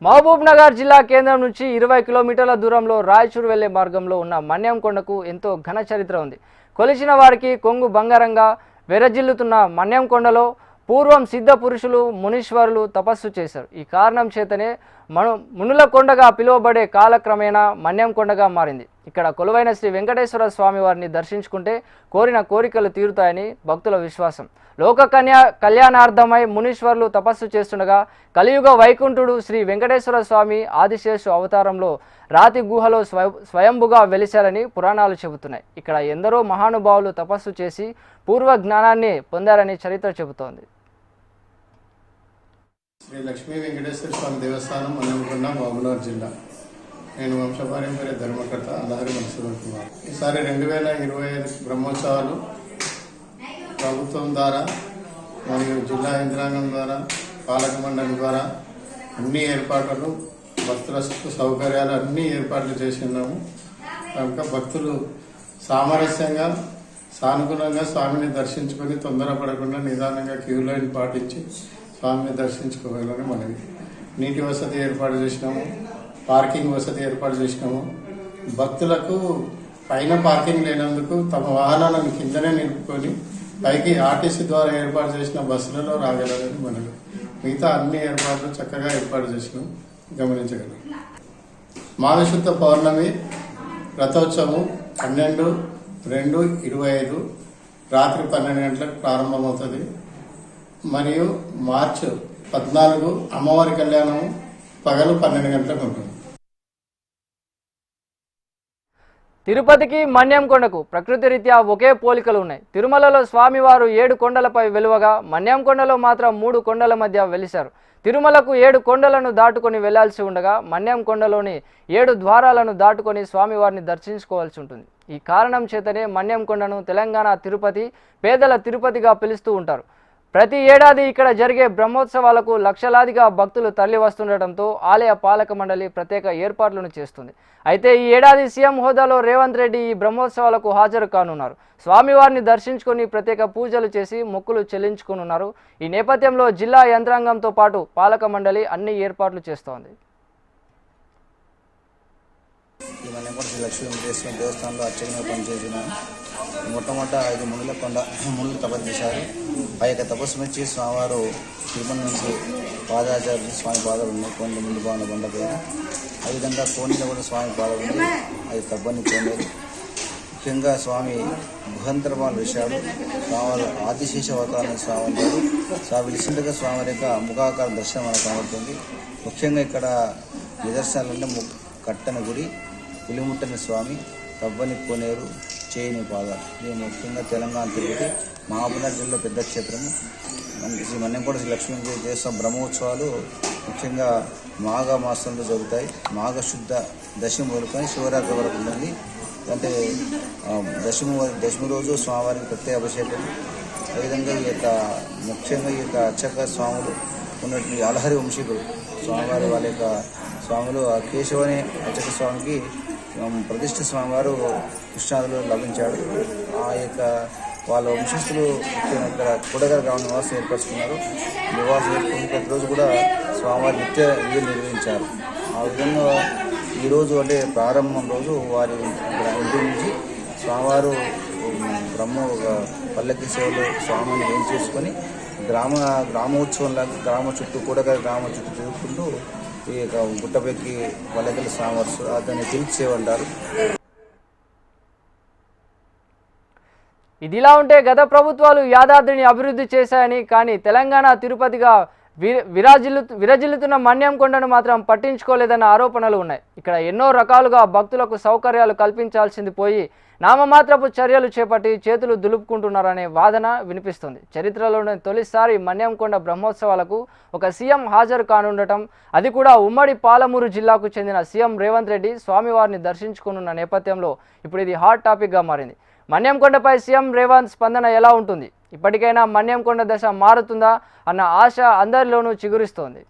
మహబూబ్ నగర్ జిల్లా కేంద్రం నుంచి 20 కిలోమీటర్ల దూరంలో రాయచూరు వెళ్లే మార్గంలో ఉన్న మన్యం కొండకు ఎంతో ఘన చరిత్ర ఉంది. కొలిచిన వారికి కొంగు బంగారంగా వెరజిల్లుతున్న మన్యం కొండలో పూర్వం సిద్ధ పురుషులు మునీశ్వరులు తపస్సు చేశారు. ఈ కారణం చేతనే మునుల కొండగా పిలువబడే కాలక్రమేణా మన్యం కొండగా మారింది. ఇక్కడ కొలువైన శ్రీ వెంకటేశ్వర స్వామి వారిని దర్శించుకుంటే కోరిన కోరికలు తీరుతాయని భక్తుల విశ్వాసం. లోక కళ్యాణార్థమై మునీశ్వరులు తపస్సు చేస్తుండగా కలియుగ వైకుంఠుడు శ్రీ వెంకటేశ్వర స్వామి ఆదిశేషు అవతారంలో రాతి గుహలో స్వయంభుగా వెలిశారని పురాణాలు చెబుతున్నాయి. ఇక్కడ ఎందరో మహానుభావులు తపస్సు చేసి పూర్వ జ్ఞానాన్ని పొందారని చరిత్ర చెబుతోంది. శ్రీ లక్ష్మీ వెంకటేశ్వర స్వామి దేవస్థానం మన్యంకొండ మహబూబ్నగర్ జిల్లా. నేను వంశపారంపర్య ధర్మకర్త అల్లారి మన్సూర్ కుమార్. ఈసారి 2025 బ్రహ్మోత్సవాలు ప్రభుత్వం ద్వారా మరియు జిల్లా యంత్రాంగం ద్వారా పాలక మండలి ద్వారా అన్ని ఏర్పాట్లు భక్తుల సౌకర్యాలు అన్ని ఏర్పాట్లు చేసి ఉన్నాము. కనుక భక్తులు సామరస్యంగా సానుకూలంగా స్వామిని దర్శించుకొని తొందరపడకుండా నిదానంగా క్యూ లైన్ పాటించి స్వామిని దర్శించుకోవాలని మనవి. నీటి వసతి ఏర్పాటు చేసినాము, పార్కింగ్ వసతి ఏర్పాటు చేసినాము. భక్తులకు పైన పార్కింగ్ లేనందుకు తమ వాహనాలను కిందనే నిలుపుకొని పైకి ఆర్టీసీ ద్వారా ఏర్పాటు చేసిన బస్సులలో రాగలరని మనవి. మిగతా అన్ని ఏర్పాట్లు చక్కగా ఏర్పాటు చేసినాం, గమనించగలం. మాఘశుద్ధ పౌర్ణమి రథోత్సవం 12/2/25 రాత్రి 12 గంటలకు ప్రారంభమవుతుంది. మరియు మార్చి 14 అమ్మవారి కళ్యాణం పగలు 12 గంటలకు ఉంటుంది. తిరుపతికి మన్యం కొండకు ప్రకృతి రీత్యా ఒకే పోలికలు ఉన్నాయి. తిరుమలలో స్వామివారు 7 కొండలపై వెలువగా మన్యం కొండలో మాత్రం 3 కొండల మధ్య వెలిశారు. తిరుమలకు 7 కొండలను దాటుకొని వెళ్లాల్సి ఉండగా మన్యం కొండలోని 7 ద్వారాలను దాటుకొని స్వామివారిని దర్శించుకోవాల్సి ఉంటుంది. ఈ కారణం చేతనే మన్యం కొండను తెలంగాణ తిరుపతి, పేదల తిరుపతిగా పిలుస్తూ ఉంటారు. ప్రతి ఏడాది ఇక్కడ జరిగే బ్రహ్మోత్సవాలకు లక్షలాదిగా భక్తులు తరలి వస్తుండటంతో ఆలయ పాలక మండలి ప్రత్యేక ఏర్పాట్లను చేస్తుంది. అయితే ఈ ఏడాది సీఎం హోదాలో రేవంత్ రెడ్డి ఈ బ్రహ్మోత్సవాలకు హాజరు కానున్నారు. స్వామివారిని దర్శించుకొని ప్రత్యేక పూజలు చేసి మొక్కులు చెల్లించుకోనున్నారు. ఈ నేపథ్యంలో జిల్లా యంత్రాంగంతో పాటు పాలక మండలి అన్ని ఏర్పాట్లు చేస్తోంది. ఈ మల్లెకొండ శ్రీ లక్ష్మీ వెంకటేశ్వర దేవస్థానంలో అర్చకగా పనిచేసిన మొట్టమొదట 5 మునులు తపస్సు చేశారు. ఆ యొక్క తపస్సు నుంచి స్వామివారు తిరుమల నుంచి పాదాచార్యులు స్వామి పాదాలు ఉన్నాయి. కొండ ముందు బాగున్న కొండపైన ఆ విధంగా కోణిలో కూడా స్వామి పాదాలు ఉన్నాయి. అది తప్పని కోనేరు. ముఖ్యంగా స్వామి గుహంతరమాలు విషయాలు స్వామివారు ఆదిశేష అవతారం స్వామి గారు విలిసిండగా స్వామివారి యొక్క ముఖాకార దర్శనం మనకు కనబడుతుంది. ముఖ్యంగా ఇక్కడ నిదర్శనాలంటే కట్టన గుడి, పులిముట్టని స్వామి, తవ్వని కోనేరు, చేయని పాదాలు. ఇది ముఖ్యంగా తెలంగాణ తిరుపతి మహబూబ్నగర్ జిల్లా పెద్ద క్షేత్రము. శ్రీ మన్యంకొండ శ్రీ లక్ష్మీ దేవస్థానం బ్రహ్మోత్సవాలు ముఖ్యంగా మాఘ మాసంలో జరుగుతాయి. మాఘశుద్ధ దశమి మొదలుకొని శివరాత్రి వరకు ఉంటుంది. అంటే దశమి రోజు స్వామివారికి ప్రత్యేక అభిషేకం. అదేవిధంగా ఈ యొక్క ముఖ్యంగా ఈ యొక్క అర్చక స్వాములు ఉన్నటువంటి అలహరి వంశీకులు స్వామివారి వాళ్ళ యొక్క స్వాములు కేశవని అర్చక స్వామికి ప్రతిష్ఠ స్వామివారు కృష్ణాదులు లభించాడు. ఆ యొక్క వాళ్ళ వంశస్థులు ఇక్కడ కూడగర గ్రామ నివాసం ఏర్పరచుకున్నారు. నివాసం ఏర్పడిన ప్రతిరోజు కూడా స్వామివారి నిత్య విధులు నిర్వహించారు. ఆ విధంగా ఈరోజు అంటే ప్రారంభం రోజు వారి ఇంటి నుంచి స్వామివారు పల్లకి సేవలో స్వామిని ఏం చేసుకొని గ్రామోత్సవంలాగా గ్రామ చుట్టూ కూడగర గ్రామ చుట్టూ తిరుగుకుంటూ ఈ యొక్క గుట్టపెక్కి పల్లకిల స్వామివారు దాన్ని పిలిచేవంటారు. ఇదిలా ఉంటే గత ప్రభుత్వాలు యాదాద్రిని అభివృద్ధి చేశాయని, కానీ తెలంగాణ తిరుపతిగా విరజిల్లుతున్న మన్యం కొండను మాత్రం పట్టించుకోలేదన్న ఆరోపణలు ఉన్నాయి. ఇక్కడ ఎన్నో రకాలుగా భక్తులకు సౌకర్యాలు కల్పించాల్సింది పోయి నామమాత్రపు చర్యలు చేపట్టి చేతులు దులుపుకుంటున్నారనే వాదన వినిపిస్తుంది. చరిత్రలోనే తొలిసారి మన్యం కొండ బ్రహ్మోత్సవాలకు ఒక సీఎం హాజరు కానుండటం, అది కూడా ఉమ్మడి పాలమూరు జిల్లాకు చెందిన సీఎం రేవంత్ రెడ్డి స్వామివారిని దర్శించుకున్న నేపథ్యంలో ఇప్పుడు ఇది హాట్ టాపిక్గా మారింది. మన్యం కొండపై సీఎం రేవంత్ స్పందన ఎలా ఉంటుంది? ఇప్పటికైనా మన్యం కొండ దశ మారుతుందా అన్న ఆశ అందరిలోనూ చిగురిస్తోంది.